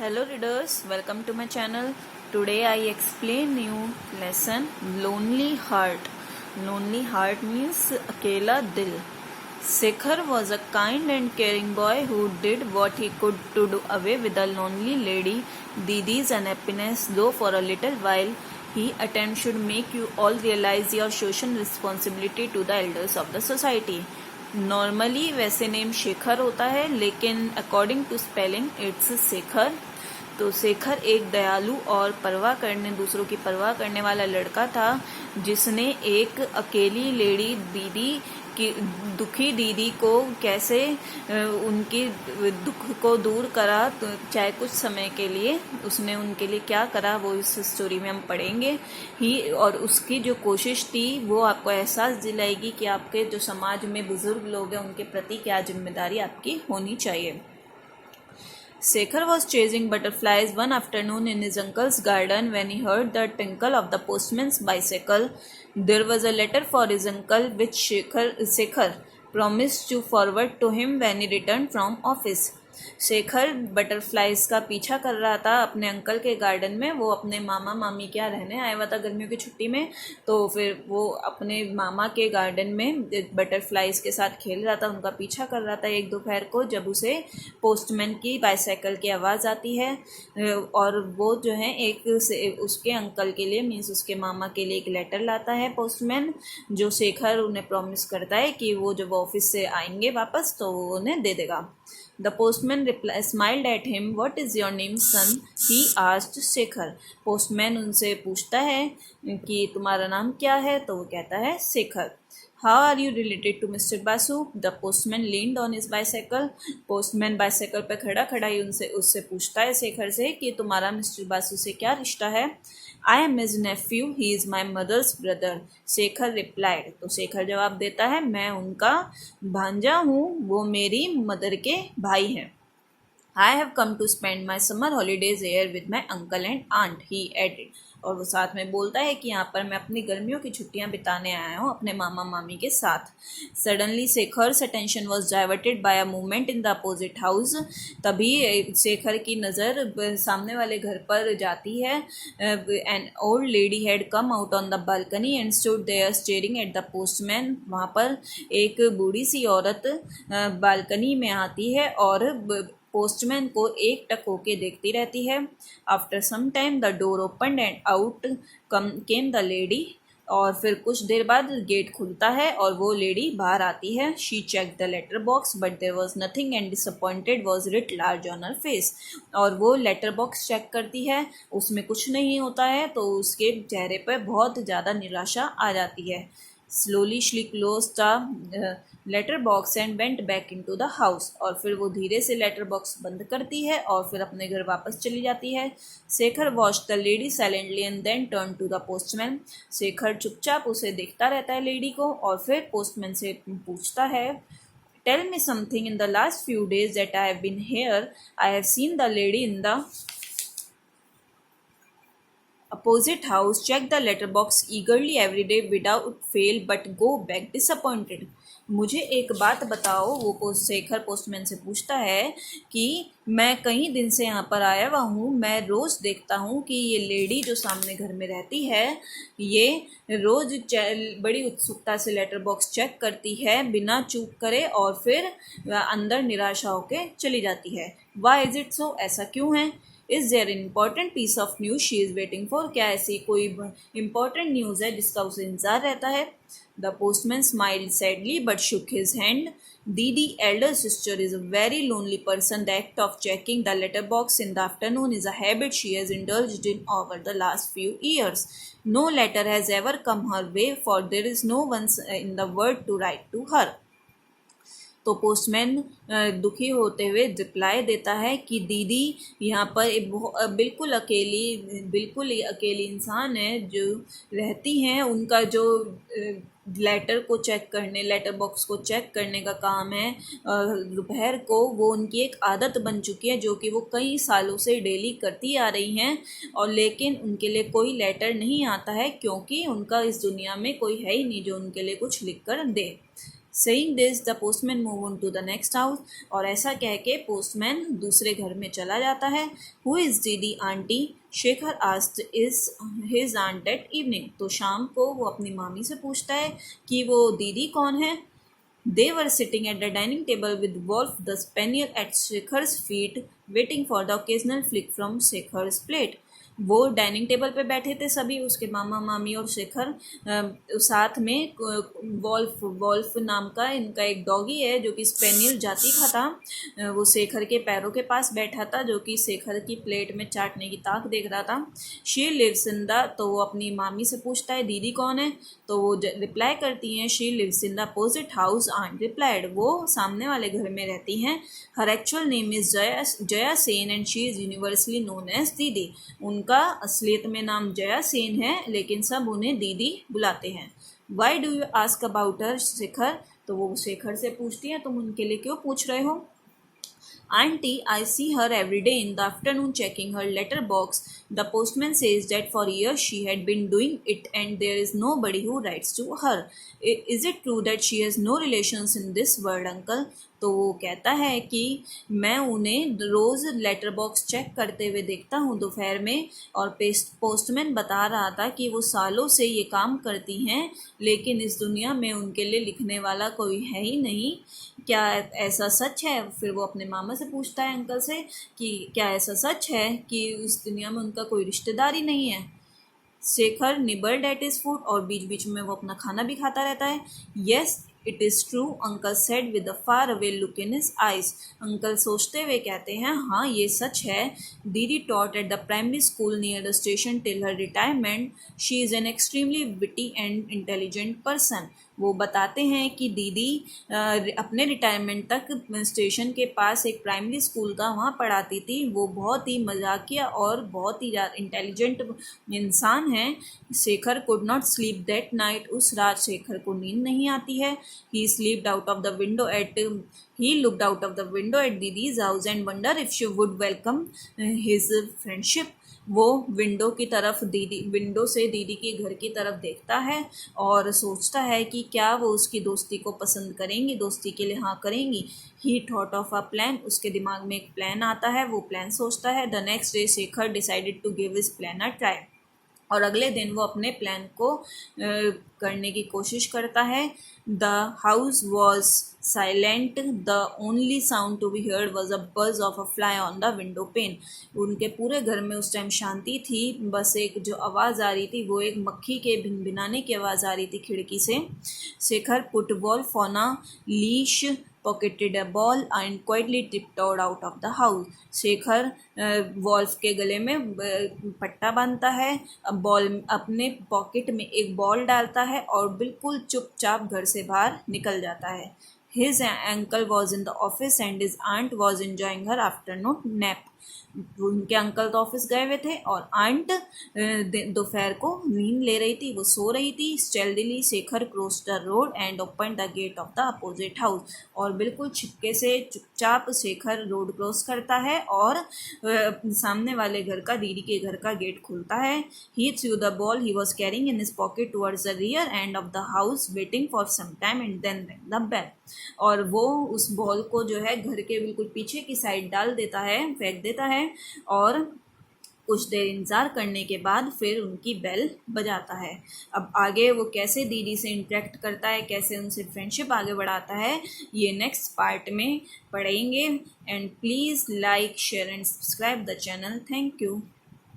Hello readers, welcome to my channel. Today I explain you lesson Lonely Heart. Lonely heart means अकेला दिल. Shekhar was a kind and caring boy who did what he could to do away with the lonely lady Didi's unhappiness, though for a little while he attempt should make you all realize your social responsibility to the elders of the society. Normally वैसे name Shekhar होता है, लेकिन according to spelling it's Shekhar. तो शेखर एक दयालु और दूसरों की परवाह करने वाला लड़का था, जिसने एक अकेली लेडी दीदी की दुखी दीदी को कैसे उनकी दुख को दूर करा, तो चाहे कुछ समय के लिए उसने उनके लिए क्या करा वो इस स्टोरी में हम पढ़ेंगे ही. और उसकी जो कोशिश थी वो आपको एहसास दिलाएगी कि आपके जो समाज में बुजुर्ग लोग हैं उनके प्रति क्या जिम्मेदारी आपकी होनी चाहिए. Shekhar was chasing butterflies one afternoon in his uncle's garden when he heard the tinkle of the postman's bicycle. There was a letter for his uncle which Shekhar promised to forward to him when he returned from office. Shekhar butterflies का पीछा कर रहा था अपने uncle के garden में. वो अपने मामा मामी क्या रहने आया हुआ था गर्मियों की छुट्टी में, तो फिर वो अपने मामा के गार्डन में बटरफ्लाइज के साथ खेल रहा था, उनका पीछा कर रहा था. एक दोपहर को जब उसे पोस्टमैन की बाईसाइकिल की आवाज़ आती है और वो जो है एक उसके अंकल के लिए मीन्स उसके मामा के लिए एक लेटर लाता है पोस्टमैन, जो शेखर उन्हें प्रॉमिस करता है कि वो जब ऑफिस से आएंगे वापस तो वो उन्हें दे देगा. The postman smiled at him. What is your name, son? He asked Shekhar. Postman उनसे पूछता है कि तुम्हारा नाम क्या है, तो वो कहता है Shekhar. How are you related to Mr. Basu? The postman leaned on his bicycle. Postman bicycle पे खड़ा ही उससे पूछता है शेखर से कि तुम्हारा मिस्टर बासु से क्या रिश्ता है. I am his nephew. He is my mother's brother. Shekhar replied. तो शेखर जवाब देता है मैं उनका भांजा हूँ, वो मेरी मदर के भाई हैं. I have come to spend my summer holidays here with my uncle and aunt, he added. और वो साथ में बोलता है कि यहाँ पर मैं अपनी गर्मियों की छुट्टियाँ बिताने आया हूँ अपने मामा मामी के साथ. Suddenly Shekhar's attention was diverted by a movement in the opposite house. तभी शेखर की नज़र सामने वाले घर पर जाती है. An old lady had come out on the balcony and stood there staring at the postman. वहाँ पर एक बूढ़ी सी औरत बालकनी में आती है और पोस्टमैन को एक टक होके देखती रहती है. After some time the door open and out came the lady. और फिर कुछ देर बाद गेट खुलता है और वो लेडी बाहर आती है. She check the letter box but there was nothing and disappointed was writ large on her face. और वो लेटर बॉक्स चेक करती है, उसमें कुछ नहीं होता है, तो उसके चेहरे पर बहुत ज़्यादा निराशा आ जाती है. Slowly she closed the letter box and went back into the house. और फिर वो धीरे से लेटर बॉक्स बंद करती है और फिर अपने घर वापस चली जाती है. Shekhar watch the lady silently and then turn to the postman. Shekhar चुपचाप उसे देखता रहता है लेडी को और फिर पोस्टमैन से पूछता है tell me something. In the last few days that I have been here I have seen the lady in the opposite house check the letterbox eagerly every day without fail but go back disappointed. मुझे एक बात बताओ, वो Shekhar postman से पूछता है कि मैं कई दिन से यहाँ पर आया हुआ हूँ, मैं रोज़ देखता हूँ कि ये लेडी जो सामने घर में रहती है ये रोज़ बड़ी उत्सुकता से लेटर बॉक्स चेक करती है बिना चूक करे और फिर अंदर निराशा होके चली जाती है. Why is it so? ऐसा क्यों है? Is there important piece of news she is waiting for? क्या ऐसी कोई इम्पॉर्टेंट न्यूज़ है जिसका उसे इंतज़ार रहता है? The postman smiled sadly but shook his hand. Didi elder sister is a very lonely person. The act of checking the letter box in the afternoon is a habit she has indulged in over the last few years. No letter has ever come her way for there is no one in the world to write to her. तो postman दुखी होते हुए reply देता है कि दीदी यहाँ पर बिल्कुल ही अकेली इंसान है जो रहती हैं. उनका जो लेटर बॉक्स को चेक करने का काम है दोपहर को, वो उनकी एक आदत बन चुकी है जो कि वो कई सालों से डेली करती आ रही हैं. और लेकिन उनके लिए कोई लेटर नहीं आता है क्योंकि उनका इस दुनिया में कोई है ही नहीं जो उनके लिए कुछ लिख कर दे. Saying this, the postman moved on to the next house. और ऐसा कह के पोस्टमैन दूसरे घर में चला जाता है. Who is Didi auntie? Shekhar asked is his aunt at evening. तो शाम को वो अपनी मामी से पूछता है कि वो दीदी कौन है. They were sitting at the dining table with Wolf the spaniel at Shekhar's feet, waiting for the occasional flick from Shekhar's plate. वो डाइनिंग टेबल पे बैठे थे सभी, उसके मामा मामी और शेखर. साथ में वॉल्फ नाम का इनका एक डॉगी है जो कि स्पेनियल जाति का था. वो शेखर के पैरों के पास बैठा था, जो कि शेखर की प्लेट में चाटने की ताक देख रहा था. शी लिव्स इन द, तो वो अपनी मामी से पूछता है दीदी कौन है. तो वो रिप्लाई करती हैं she lives in the opposite house. Aunt replied, वो सामने वाले घर में रहती हैं. Her actual name is Jaya Sen and she is universally known as Didi. उनका असलियत में नाम जया सेन है, लेकिन सब उन्हें दीदी बुलाते हैं. Why do you ask about her Shekhar. तो वो शेखर से पूछती हैं तुम उनके लिए क्यों पूछ रहे हो. Auntie, I see her every day in the afternoon checking her letter box. The postman says that for years she had been doing it and there is nobody who writes to her. Is it true that she has no relations in this world, uncle? तो वो कहता है कि मैं उन्हें रोज़ letter box check करते हुए देखता हूँ दोपहर में, और पोस्टमैन बता रहा था कि वो सालों से ये काम करती हैं, लेकिन इस दुनिया में उनके लिए लिखने वाला कोई है ही नहीं. क्या ऐसा सच है. फिर वो अपने मामा से पूछता है अंकल से कि क्या ऐसा सच है कि इस दुनिया में उनका कोई रिश्तेदार ही नहीं है. Shekhar nibbled at his food, और बीच बीच में वो अपना खाना भी खाता रहता है. Yes it is true, uncle said with a far away look in his eyes. Uncle सोचते हुए कहते हैं हाँ ये सच है. दीदी taught at the primary school near the station till her retirement. She is an extremely witty and intelligent person. वो बताते हैं कि दीदी अपने रिटायरमेंट तक स्टेशन के पास एक प्राइमरी स्कूल का वहाँ पढ़ाती थी. वो बहुत ही मजाकिया और बहुत ही इंटेलिजेंट इंसान है. Shekhar could not sleep that night. उस रात शेखर को नींद नहीं आती है. He looked out of the window at Didi's house and wondered if she would welcome his friendship. वो विंडो से दीदी के घर की तरफ देखता है और सोचता है कि क्या वो उसकी दोस्ती को पसंद करेंगी, दोस्ती के लिए हाँ करेंगी. He thought of a plan. उसके दिमाग में एक प्लान आता है, वो प्लान सोचता है. The next day Shekhar decided to give his plan a try. और अगले दिन वो अपने प्लान को करने की कोशिश करता है. The house was silent. The only sound to be heard was a buzz of a fly on the window pane. उनके पूरे घर में उस टाइम शांति थी. बस एक जो आवाज़ आ रही थी वो एक मक्खी के भिनभिनाने की आवाज़ आ रही थी खिड़की से. Shekhar put Wolf on a leash, pocketed a ball and quietly tiptoed out of the house. Shekhar Wolf के गले में पट्टा बांधता है, बॉल अपने पॉकेट में एक बॉल डालता है और बिल्कुल चुपचाप घर से बाहर निकल जाता है. His uncle was in the office and his aunt was enjoying her afternoon nap. उनके अंकल तो ऑफिस गए हुए थे और आंट दोपहर को नींद ले रही थी, वो सो रही थी. Stealthily Shekhar crossed the road and open the gate of the opposite house. और बिल्कुल छिपके से चुपचाप शेखर रोड क्रॉस करता है और सामने वाले घर का, दीदी के घर का गेट खुलता है. He threw the ball he was carrying in his pocket towards the rear end of the house waiting for some time and then rang the bell. और वो उस बॉल को जो है घर के बिल्कुल पीछे की साइड डाल देता है, फेंक देता है, और कुछ देर इंतज़ार करने के बाद फिर उनकी बेल बजाता है. अब आगे वो कैसे दीदी से इंटरेक्ट करता है, कैसे उनसे फ्रेंडशिप आगे बढ़ाता है, ये नेक्स्ट पार्ट में पढ़ेंगे. And please like, share and subscribe the channel. Thank you.